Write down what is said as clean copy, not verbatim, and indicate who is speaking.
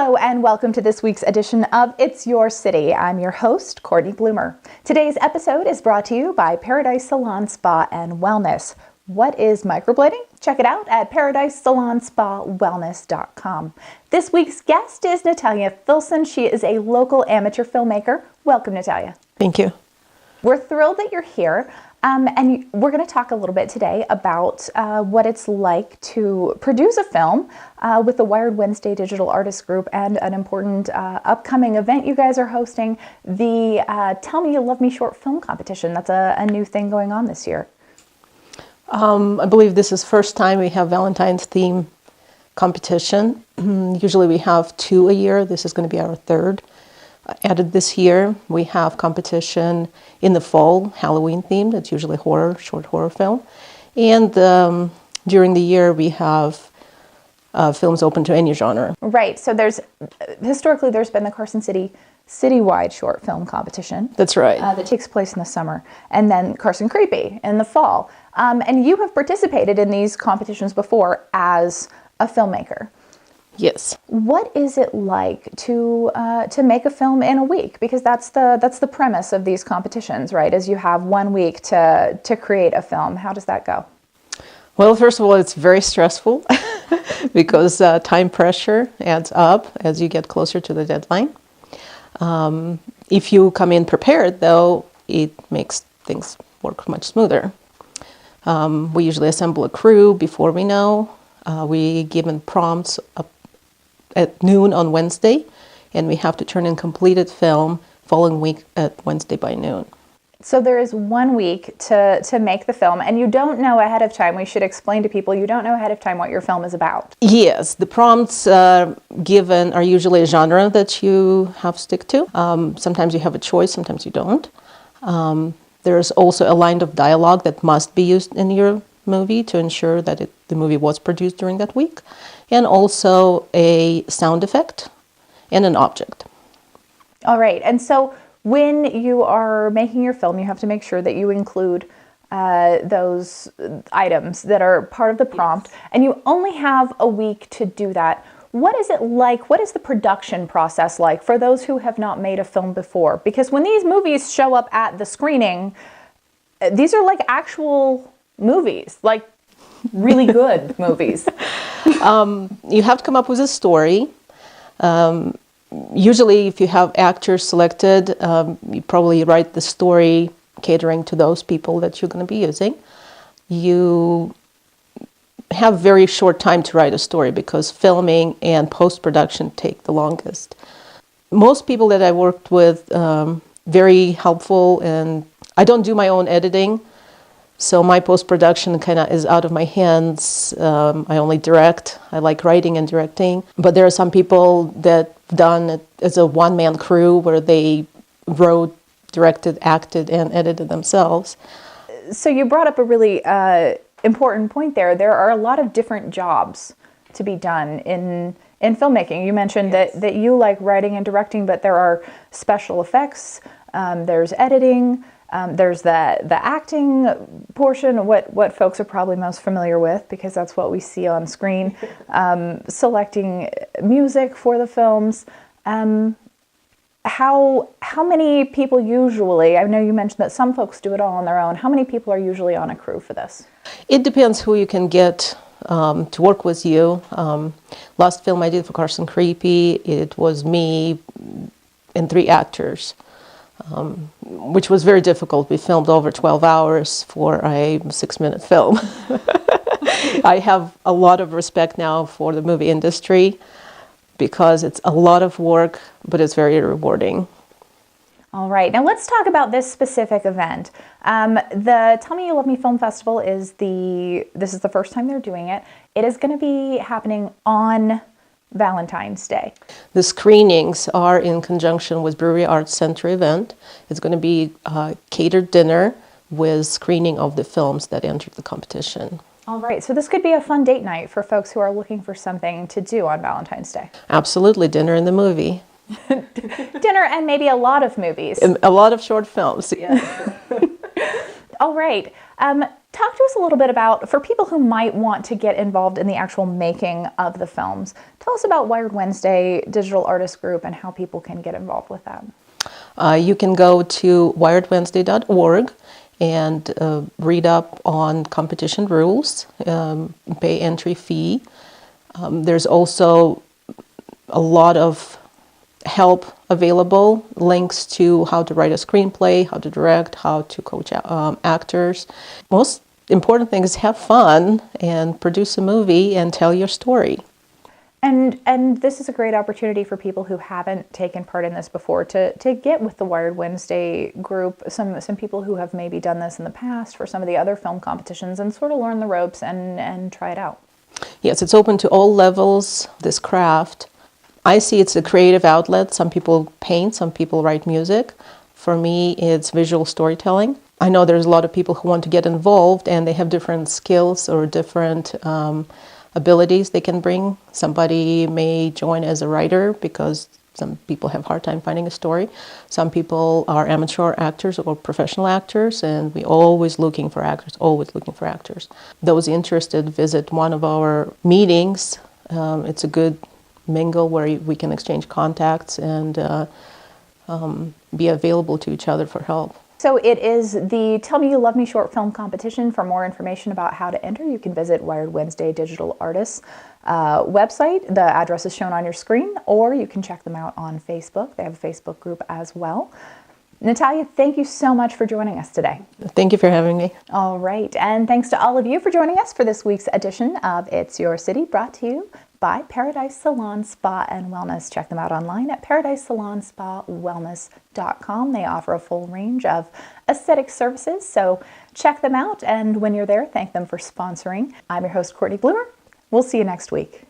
Speaker 1: Hello and welcome to this week's edition of It's Your City. I'm your host, Cortney Bloomer. Today's episode is brought to you by Paradise Salon Spa and Wellness. What is microblading? Check it out at paradisesalonspa-wellness.com. This week's guest is Natalia Filson. She is a local amateur filmmaker. Welcome, Natalia.
Speaker 2: Thank you.
Speaker 1: We're thrilled that you're here. And we're going to talk a little bit today about what it's like to produce a film with the Wired Wednesday Digital Artists Group and an important upcoming event you guys are hosting, the Tell Me You Love Me short film competition. That's a new thing going on this year.
Speaker 2: I believe this is first time we have Valentine's theme competition. Usually we have 2 a year. This is going to be our third. Added this year, we have competition in the fall, Halloween themed. It's usually horror, short horror film. And during the year, we have films open to any genre.
Speaker 1: Right. So historically there's been the Carson City citywide short film competition.
Speaker 2: That's right.
Speaker 1: That takes place in the summer, and then Carson Creepy in the fall. And you have participated in these competitions before as a filmmaker.
Speaker 2: Yes.
Speaker 1: What is it like to make a film in a week? Because that's the premise of these competitions, right? Is you have 1 week to create a film. How does that go?
Speaker 2: Well, first of all, it's very stressful because time pressure adds up as you get closer to the deadline. If you come in prepared, though, it makes things work much smoother. We usually assemble a crew before we know. We give them prompts at noon on Wednesday, and we have to turn in completed film following week at Wednesday by noon.
Speaker 1: So there is 1 week to make the film, and you don't know ahead of time. We should explain to people, you don't know ahead of time what your film is about.
Speaker 2: Yes, the prompts given are usually a genre that you have to stick to. Sometimes you have a choice, sometimes you don't. There's also a line of dialogue that must be used in your movie to ensure that the movie was produced during that week, and also a sound effect and an object.
Speaker 1: All right. And so when you are making your film, you have to make sure that you include those items that are part of the prompt, and you only have a week to do that. What is it like? What is the production process like for those who have not made a film before? Because when these movies show up at the screening, these are like actual movies, like really good movies.
Speaker 2: You have to come up with a story. Usually, if you have actors selected, you probably write the story catering to those people that you're going to be using. You have very short time to write a story because filming and post-production take the longest. Most people that I worked with, very helpful, and I don't do my own editing. So my post-production kind of is out of my hands. I only direct. I like writing and directing. But there are some people that done it as a one-man crew where they wrote, directed, acted, and edited themselves.
Speaker 1: So you brought up a really important point there. There are a lot of different jobs to be done in filmmaking. You mentioned
Speaker 2: Yes.
Speaker 1: that you like writing and directing, but there are special effects, there's editing, there's the acting portion, what folks are probably most familiar with because that's what we see on screen, selecting music for the films. How many people usually, I know you mentioned that some folks do it all on their own, how many people are usually on a crew for this?
Speaker 2: It depends who you can get to work with you. Last film I did for Carson Creepy, it was me and 3 actors. Which was very difficult. We filmed over 12 hours for a 6-minute film. I have a lot of respect now for the movie industry because it's a lot of work, but it's very rewarding.
Speaker 1: All right, now let's talk about this specific event. The Tell Me You Love Me Film Festival this is the first time they're doing it. It is going to be happening on Valentine's Day.
Speaker 2: The screenings are in conjunction with Brewery Arts Center event. It's going to be a catered dinner with screening of the films that entered the competition.
Speaker 1: All right, so this could be a fun date night for folks who are looking for something to do on Valentine's Day.
Speaker 2: Absolutely, dinner in the movie.
Speaker 1: Dinner and maybe a lot of movies.
Speaker 2: A lot of short films.
Speaker 1: Yeah. All right. Talk to us a little bit about, for people who might want to get involved in the actual making of the films, tell us about Wired Wednesday Digital Artist Group and how people can get involved with that.
Speaker 2: You can go to wiredwednesday.org and read up on competition rules, pay entry fee. There's also a lot of help available, links to how to write a screenplay, how to direct, how to coach actors. Most important thing is have fun and produce a movie and tell your story.
Speaker 1: And this is a great opportunity for people who haven't taken part in this before to get with the Wired Wednesday group, some people who have maybe done this in the past for some of the other film competitions, and sort of learn the ropes and try it out.
Speaker 2: Yes, it's open to all levels, this craft. I see it's a creative outlet. Some people paint, some people write music. For me, it's visual storytelling. I know there's a lot of people who want to get involved and they have different skills or different abilities they can bring. Somebody may join as a writer because some people have a hard time finding a story. Some people are amateur actors or professional actors, and we're always looking for actors, Those interested, visit one of our meetings. It's a good mingle where we can exchange contacts and be available to each other for help.
Speaker 1: So it is the Tell Me You Love Me short film competition. For more information about how to enter, you can visit Wired Wednesday Digital Artists website. The address is shown on your screen, or you can check them out on Facebook. They have a Facebook group as well. Natalia, thank you so much for joining us today.
Speaker 2: Thank you for having me.
Speaker 1: All right, and thanks to all of you for joining us for this week's edition of It's Your City, brought to you by Paradise Salon Spa and Wellness. Check them out online at paradisesalonspawellness.com. They offer a full range of aesthetic services, so check them out, and when you're there, thank them for sponsoring. I'm your host, Cortney Bloomer. We'll see you next week.